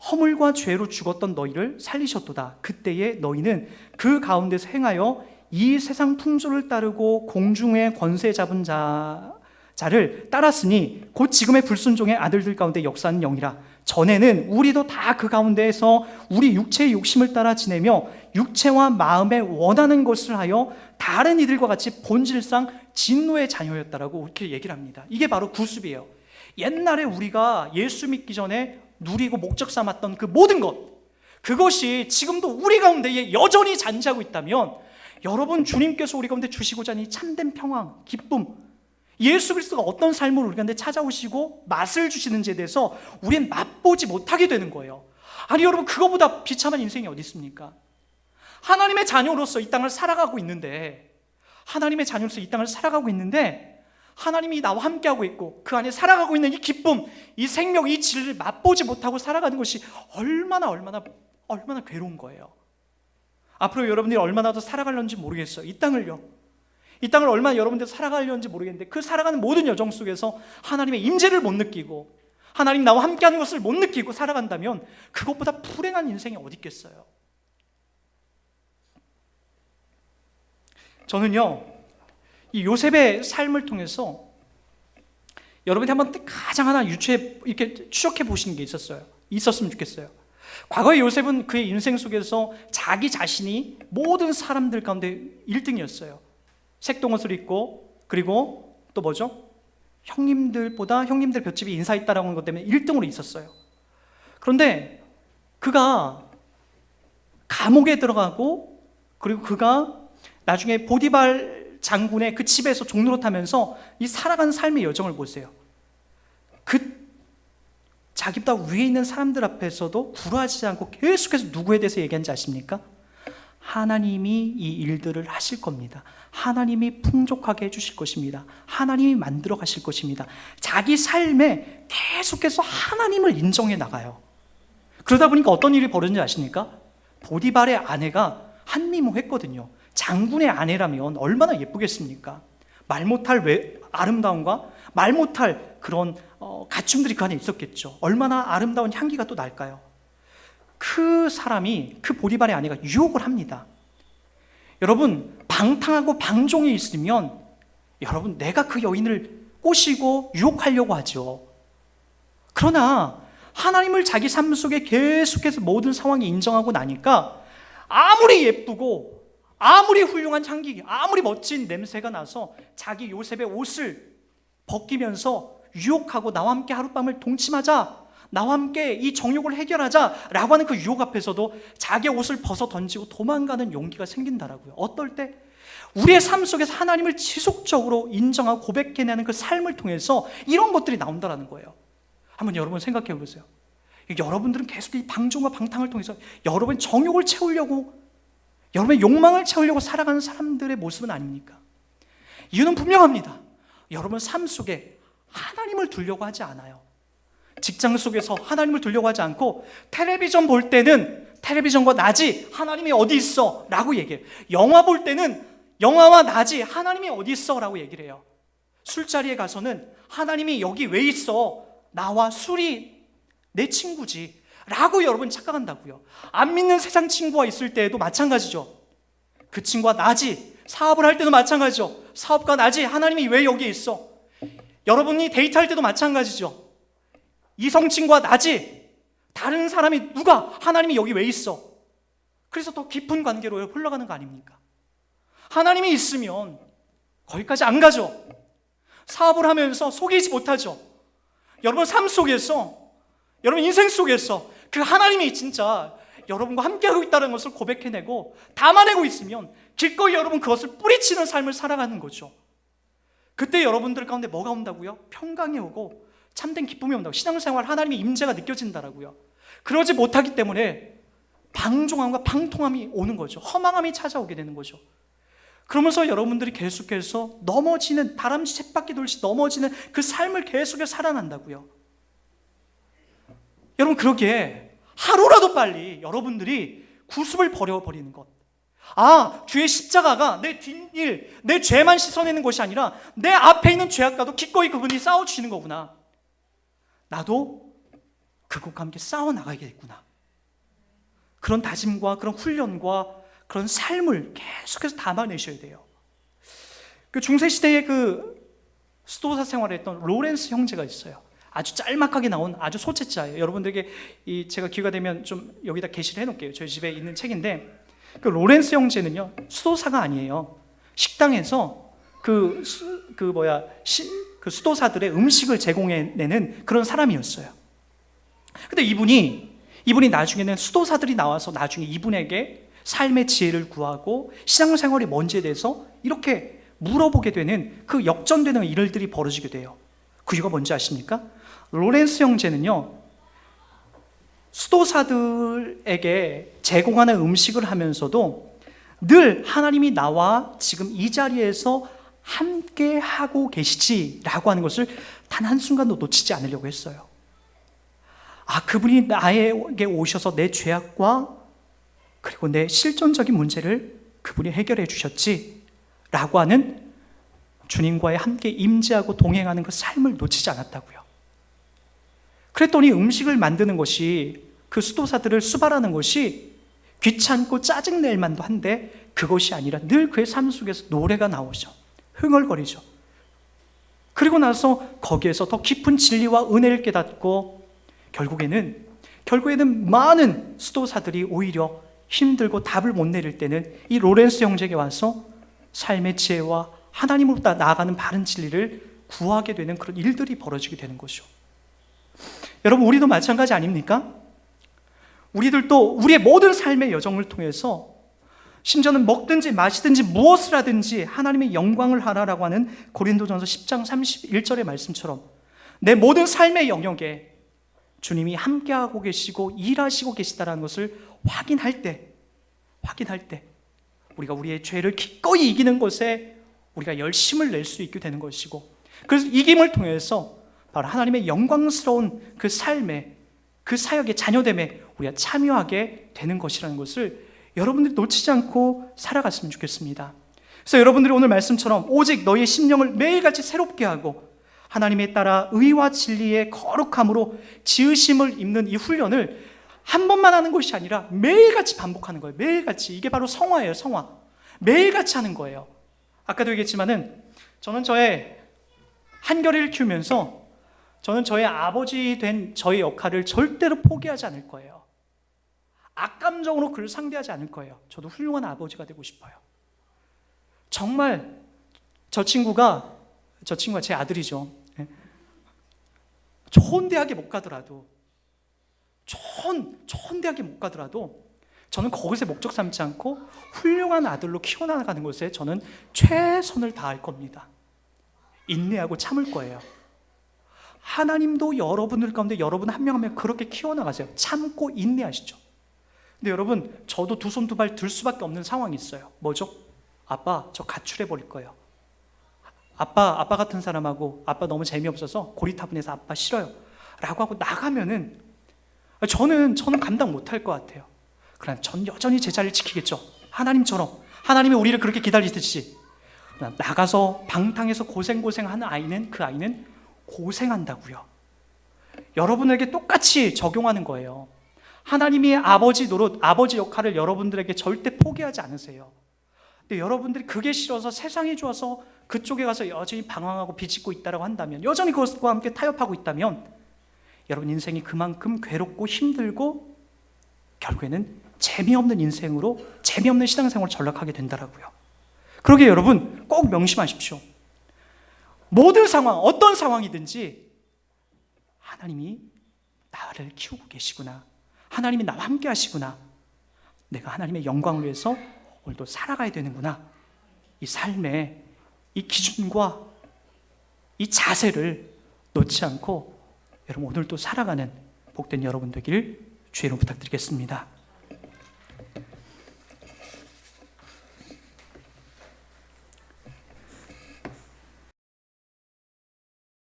허물과 죄로 죽었던 너희를 살리셨도다. 그때에 너희는 그 가운데서 행하여 이 세상 풍조를 따르고 공중의 권세 잡은 자를 따랐으니 곧 지금의 불순종의 아들들 가운데 역사하는 영이라. 전에는 우리도 다 그 가운데에서 우리 육체의 욕심을 따라 지내며 육체와 마음에 원하는 것을 하여 다른 이들과 같이 본질상 진노의 자녀였다라고 이렇게 얘기를 합니다. 이게 바로 구습이에요. 옛날에 우리가 예수 믿기 전에 누리고 목적 삼았던 그 모든 것, 그것이 지금도 우리 가운데에 여전히 잔지하고 있다면 여러분, 주님께서 우리 가운데 주시고자 하는 참된 평화, 기쁨, 예수 그리스도가 어떤 삶을 우리 가운데 찾아오시고 맛을 주시는지에 대해서 우리는 맛보지 못하게 되는 거예요. 아니 여러분, 그거보다 비참한 인생이 어디 있습니까? 하나님의 자녀로서 이 땅을 살아가고 있는데, 하나님이 나와 함께하고 있고 그 안에 살아가고 있는 이 기쁨, 이 생명, 이 질을 맛보지 못하고 살아가는 것이 얼마나 괴로운 거예요. 앞으로 여러분들이 얼마나 더 살아가려는지 모르겠어요. 이 땅을 얼마나 여러분들이 살아가려는지 모르겠는데, 그 살아가는 모든 여정 속에서 하나님의 임재를 못 느끼고 하나님 나와 함께하는 것을 못 느끼고 살아간다면 그것보다 불행한 인생이 어디 있겠어요. 저는요, 이 요셉의 삶을 통해서 여러분이 한번 가장 하나 이렇게 추적해 보시는 게 있었으면 좋겠어요. 과거의 요셉은 그의 인생 속에서 자기 자신이 모든 사람들 가운데 1등이었어요. 색동옷을 입고, 그리고 또 뭐죠? 형님들 볏집이 인사했다라는 것 때문에 1등으로 있었어요. 그런데 그가 감옥에 들어가고, 그리고 그가 나중에 보디발 장군의 그 집에서 종노릇하면서 이 살아가는 삶의 여정을 보세요. 자기보다 위에 있는 사람들 앞에서도 굴하지 않고 계속해서 누구에 대해서 얘기하는지 아십니까? 하나님이 이 일들을 하실 겁니다. 하나님이 풍족하게 해주실 것입니다. 하나님이 만들어 가실 것입니다. 자기 삶에 계속해서 하나님을 인정해 나가요. 그러다 보니까 어떤 일이 벌어진지 아십니까? 보디발의 아내가 한미모했거든요. 장군의 아내라면 얼마나 예쁘겠습니까? 말 못할 아름다움과 말 못할 그런 갖춤들이 그 안에 있었겠죠. 얼마나 아름다운 향기가 또 날까요? 그 보디발의 아내가 유혹을 합니다. 여러분, 방탕하고 방종이 있으면 여러분, 내가 그 여인을 꼬시고 유혹하려고 하죠. 그러나 하나님을 자기 삶 속에 계속해서 모든 상황이 인정하고 나니까 아무리 예쁘고 아무리 훌륭한 향기, 아무리 멋진 냄새가 나서 자기 요셉의 옷을 벗기면서 유혹하고 나와 함께 하룻밤을 동침하자, 나와 함께 이 정욕을 해결하자 라고 하는 그 유혹 앞에서도 자기의 옷을 벗어 던지고 도망가는 용기가 생긴다라고요. 어떨 때? 우리의 삶 속에서 하나님을 지속적으로 인정하고 고백해내는 그 삶을 통해서 이런 것들이 나온다는 거예요. 한번 여러분 생각해 보세요. 여러분들은 계속 이 방종과 방탕을 통해서 여러분의 정욕을 채우려고, 여러분의 욕망을 채우려고 살아가는 사람들의 모습은 아닙니까? 이유는 분명합니다. 여러분 삶 속에 하나님을 두려고 하지 않아요. 직장 속에서 하나님을 두려고 하지 않고, 텔레비전 볼 때는 텔레비전과 낮이 하나님이 어디 있어? 라고 얘기해요. 영화 볼 때는 영화와 낮이 하나님이 어디 있어? 라고 얘기를 해요. 술자리에 가서는 하나님이 여기 왜 있어? 나와 술이 내 친구지 라고 여러분 착각한다고요. 안 믿는 세상 친구와 있을 때에도 마찬가지죠. 그 친구와 낮이, 사업을 할 때도 마찬가지죠. 사업과 낮이 하나님이 왜 여기에 있어? 여러분이 데이트할 때도 마찬가지죠. 이성 친구와 낮이, 다른 사람이 누가, 하나님이 여기 왜 있어? 그래서 더 깊은 관계로 흘러가는 거 아닙니까? 하나님이 있으면 거기까지 안 가죠. 사업을 하면서 속이지 못하죠. 여러분 삶 속에서, 여러분 인생 속에서 그 하나님이 진짜 여러분과 함께하고 있다는 것을 고백해내고 담아내고 있으면 기꺼이 여러분 그것을 뿌리치는 삶을 살아가는 거죠. 그때 여러분들 가운데 뭐가 온다고요? 평강이 오고 참된 기쁨이 온다고. 신앙생활 하나님의 임재가 느껴진다라고요. 그러지 못하기 때문에 방종함과 방통함이 오는 거죠. 허망함이 찾아오게 되는 거죠. 그러면서 여러분들이 계속해서 넘어지는, 다람쥐 쳇바퀴 돌듯이 넘어지는 그 삶을 계속해서 살아난다고요. 여러분, 그러기에 하루라도 빨리 여러분들이 구습을 버려버리는 것. 주의 십자가가 내 뒷일, 내 죄만 씻어내는 것이 아니라 내 앞에 있는 죄악과도 기꺼이 그분이 싸워주시는 거구나. 나도 그것과 함께 싸워나가야겠구나. 그런 다짐과 그런 훈련과 그런 삶을 계속해서 담아내셔야 돼요. 그 중세시대에 그 수도사 생활을 했던 로렌스 형제가 있어요. 아주 짤막하게 나온 아주 소책자예요. 여러분들에게 제가 기회가 되면 좀 여기다 게시를 해놓을게요. 저희 집에 있는 책인데, 그 로렌스 형제는요, 수도사가 아니에요. 식당에서 그 수도사들의 음식을 제공해내는 그런 사람이었어요. 근데 이분이 나중에는 수도사들이 나와서 나중에 이분에게 삶의 지혜를 구하고 신앙생활이 뭔지에 대해서 이렇게 물어보게 되는, 그 역전되는 일들이 벌어지게 돼요. 그 이유가 뭔지 아십니까? 로렌스 형제는요, 수도사들에게 제공하는 음식을 하면서도 늘 하나님이 나와 지금 이 자리에서 함께 하고 계시지라고 하는 것을 단 한순간도 놓치지 않으려고 했어요. 그분이 나에게 오셔서 내 죄악과 그리고 내 실존적인 문제를 그분이 해결해 주셨지 라고 하는 주님과의 함께 임재하고 동행하는 그 삶을 놓치지 않았다고요. 그랬더니 음식을 만드는 것이, 그 수도사들을 수발하는 것이 귀찮고 짜증낼 만도 한데 그것이 아니라 늘 그의 삶 속에서 노래가 나오죠. 흥얼거리죠. 그리고 나서 거기에서 더 깊은 진리와 은혜를 깨닫고 결국에는 많은 수도사들이 오히려 힘들고 답을 못 내릴 때는 이 로렌스 형제에게 와서 삶의 지혜와 하나님으로부터 나아가는 바른 진리를 구하게 되는 그런 일들이 벌어지게 되는 것이죠. 여러분, 우리도 마찬가지 아닙니까? 우리들도 우리의 모든 삶의 여정을 통해서 심지어는 먹든지 마시든지 무엇을 하든지 하나님의 영광을 하라라고 하는 고린도전서 10장 31절의 말씀처럼 내 모든 삶의 영역에 주님이 함께하고 계시고 일하시고 계시다는 것을 확인할 때 우리가 우리의 죄를 기꺼이 이기는 것에 우리가 열심을 낼 수 있게 되는 것이고, 그래서 이김을 통해서 바로 하나님의 영광스러운 그 삶에, 그 사역의 자녀됨에 우리가 참여하게 되는 것이라는 것을 여러분들이 놓치지 않고 살아갔으면 좋겠습니다. 그래서 여러분들이 오늘 말씀처럼 오직 너희의 심령을 매일같이 새롭게 하고 하나님에 따라 의와 진리의 거룩함으로 지으심을 입는 이 훈련을 한 번만 하는 것이 아니라 매일같이 반복하는 거예요. 매일같이. 이게 바로 성화예요. 성화. 매일같이 하는 거예요. 아까도 얘기했지만은 저는 저의 한결이를 키우면서 저는 저의 아버지 된 저의 역할을 절대로 포기하지 않을 거예요. 악감정으로 그를 상대하지 않을 거예요. 저도 훌륭한 아버지가 되고 싶어요. 정말 저 친구가 제 아들이죠. 좋은 대학에 못 가더라도 좋은 대학에 못 가더라도 저는 거기서 목적 삼지 않고 훌륭한 아들로 키워나가는 것에 저는 최선을 다할 겁니다. 인내하고 참을 거예요. 하나님도 여러분들 가운데 여러분 한 명 한 명 그렇게 키워나가세요. 참고 인내하시죠. 근데 여러분, 저도 두 손 두 발 들 수밖에 없는 상황이 있어요. 뭐죠? 아빠, 저 가출해 버릴 거예요. 아빠 같은 사람하고 아빠 너무 재미없어서 고리타분해서 아빠 싫어요 라고 하고 나가면은 저는 감당 못할 것 같아요. 그러나 전 여전히 제 자리를 지키겠죠. 하나님처럼, 하나님이 우리를 그렇게 기다리듯이. 나가서 방탕해서 고생하는 아이는, 그 아이는 고생한다고요. 여러분에게 똑같이 적용하는 거예요. 하나님이 아버지 노릇, 아버지 역할을 여러분들에게 절대 포기하지 않으세요. 근데 여러분들이 그게 싫어서 세상이 좋아서 그쪽에 가서 여전히 방황하고 비집고 있다고 한다면, 여전히 그것과 함께 타협하고 있다면 여러분 인생이 그만큼 괴롭고 힘들고 결국에는 재미없는 인생으로, 재미없는 신앙생활을 전락하게 된다라고요. 그러게 여러분 꼭 명심하십시오. 모든 상황, 어떤 상황이든지 하나님이 나를 키우고 계시구나, 하나님이 나와 함께 하시구나, 내가 하나님의 영광을 위해서 오늘도 살아가야 되는구나, 이 삶의 이 기준과 이 자세를 놓지 않고 여러분 오늘도 살아가는 복된 여러분 되길 주의 이름으로 부탁드리겠습니다.